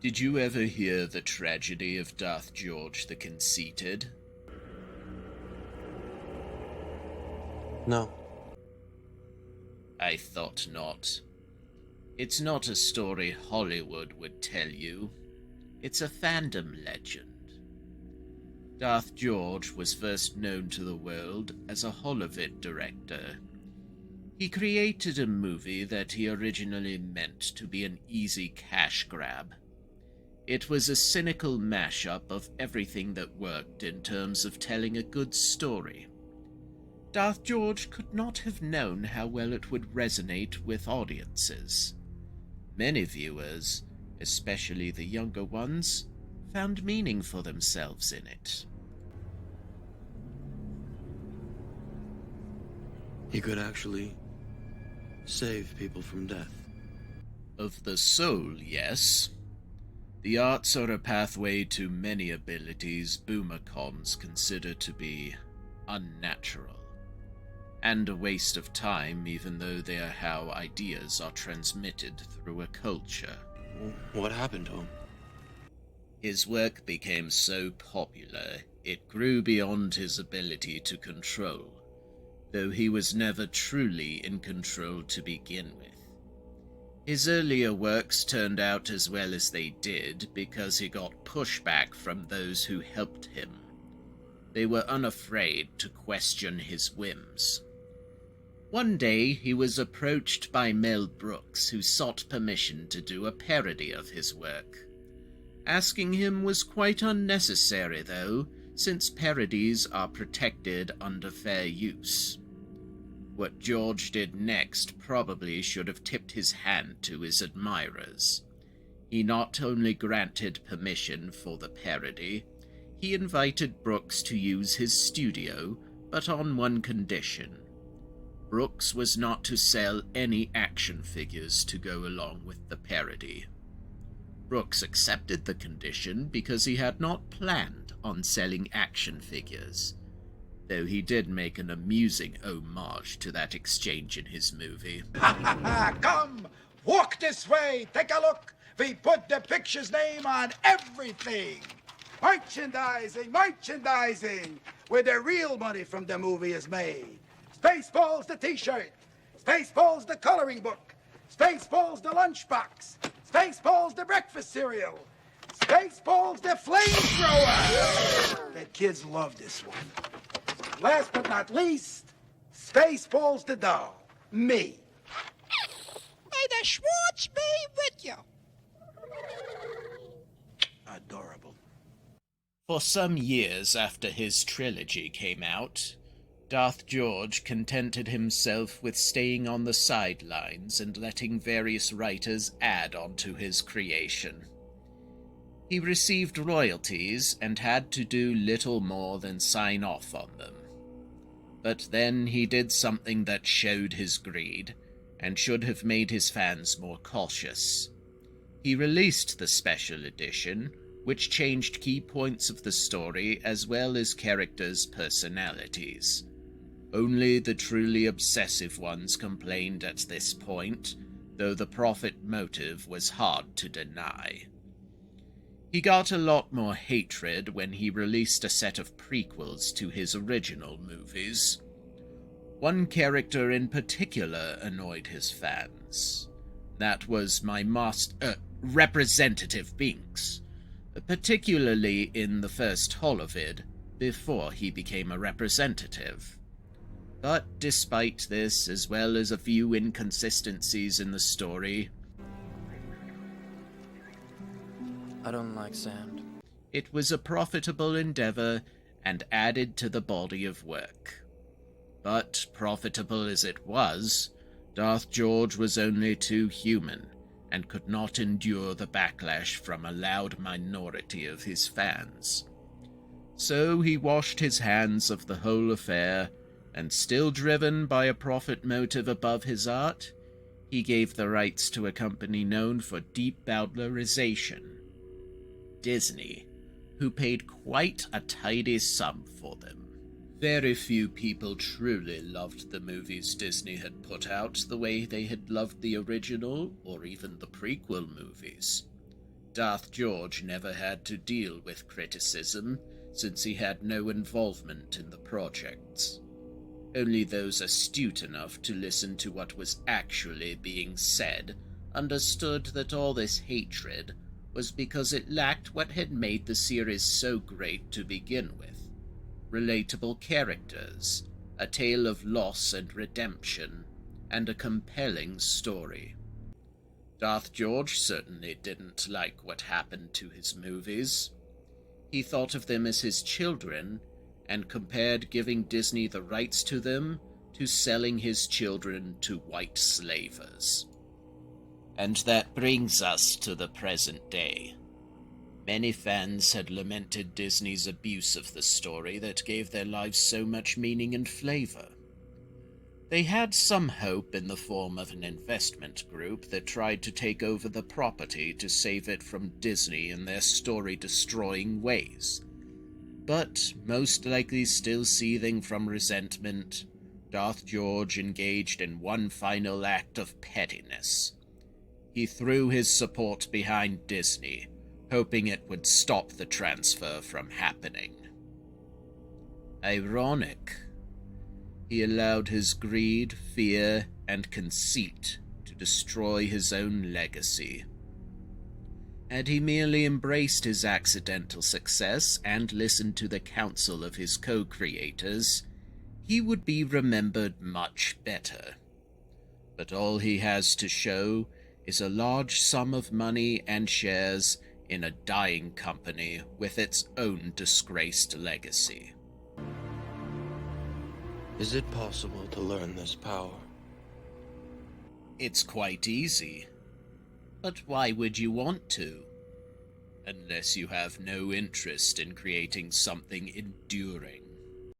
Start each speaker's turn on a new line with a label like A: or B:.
A: Did you ever hear the tragedy of Darth George the Conceited?
B: No.
A: I thought not. It's not a story Hollywood would tell you. It's a fandom legend. Darth George was first known to the world as a Hollywood director. He created a movie that he originally meant to be an easy cash grab. It was a cynical mashup of everything that worked in terms of telling a good story. Darth George could not have known how well it would resonate with audiences. Many viewers, especially the younger ones, found meaning for themselves in it.
B: He could actually save people from death.
A: Of the soul, yes. The arts are a pathway to many abilities boomercons consider to be unnatural, and a waste of time even though they are how ideas are transmitted through a culture.
B: What happened to him?
A: His work became so popular, it grew beyond his ability to control, though he was never truly in control to begin with. His earlier works turned out as well as they did because he got pushback from those who helped him. They were unafraid to question his whims. One day he was approached by Mel Brooks, who sought permission to do a parody of his work. Asking him was quite unnecessary, though, since parodies are protected under fair use. What George did next probably should have tipped his hand to his admirers. He not only granted permission for the parody, he invited Brooks to use his studio, but on one condition. Brooks was not to sell any action figures to go along with the parody. Brooks accepted the condition because he had not planned on selling action figures, though he did make an amusing homage to that exchange in his movie.
C: Come, walk this way, take a look. We put the picture's name on everything. Merchandising, merchandising, where the real money from the movie is made. Spaceballs the t-shirt, Spaceballs the coloring book, Spaceballs the lunchbox, Spaceballs the breakfast cereal, Spaceballs the flamethrower. The kids love this one. Last but not least, Spaceballs the doll. Me.
D: May the Schwartz be with you.
C: Adorable.
A: For some years after his trilogy came out, Darth George contented himself with staying on the sidelines and letting various writers add onto his creation. He received royalties and had to do little more than sign off on them. But then he did something that showed his greed, and should have made his fans more cautious. He released the special edition, which changed key points of the story as well as characters' personalities. Only the truly obsessive ones complained at this point, though the profit motive was hard to deny. He got a lot more hatred when he released a set of prequels to his original movies. One character in particular annoyed his fans. That was my Representative Binks, particularly in the first holovid, before he became a representative. But despite this, as well as a few inconsistencies in the story,
B: I don't like sand.
A: it was a profitable endeavor and added to the body of work. But profitable as it was, Darth George was only too human and could not endure the backlash from a loud minority of his fans. So he washed his hands of the whole affair, and still driven by a profit motive above his art, he gave the rights to a company known for deep bowdlerization, Disney, who paid quite a tidy sum for them. Very few people truly loved the movies Disney had put out the way they had loved the original or even the prequel movies. Darth George never had to deal with criticism since he had no involvement in the projects. Only those astute enough to listen to what was actually being said understood that all this hatred was because it lacked what had made the series so great to begin with: relatable characters, a tale of loss and redemption, and a compelling story. Darth George certainly didn't like what happened to his movies. He thought of them as his children and compared giving Disney the rights to them to selling his children to white slavers. And that brings us to the present day. Many fans had lamented Disney's abuse of the story that gave their lives so much meaning and flavor. They had some hope in the form of an investment group that tried to take over the property to save it from Disney and their story-destroying ways. But, most likely still seething from resentment, Darth George engaged in one final act of pettiness. He threw his support behind Disney, hoping it would stop the transfer from happening. Ironic. He allowed his greed, fear, and conceit to destroy his own legacy. Had he merely embraced his accidental success and listened to the counsel of his co-creators, he would be remembered much better. But all he has to show is a large sum of money and shares in a dying company with its own disgraced legacy.
B: Is it possible to learn this power?
A: It's quite easy. But why would you want to? Unless you have no interest in creating something enduring.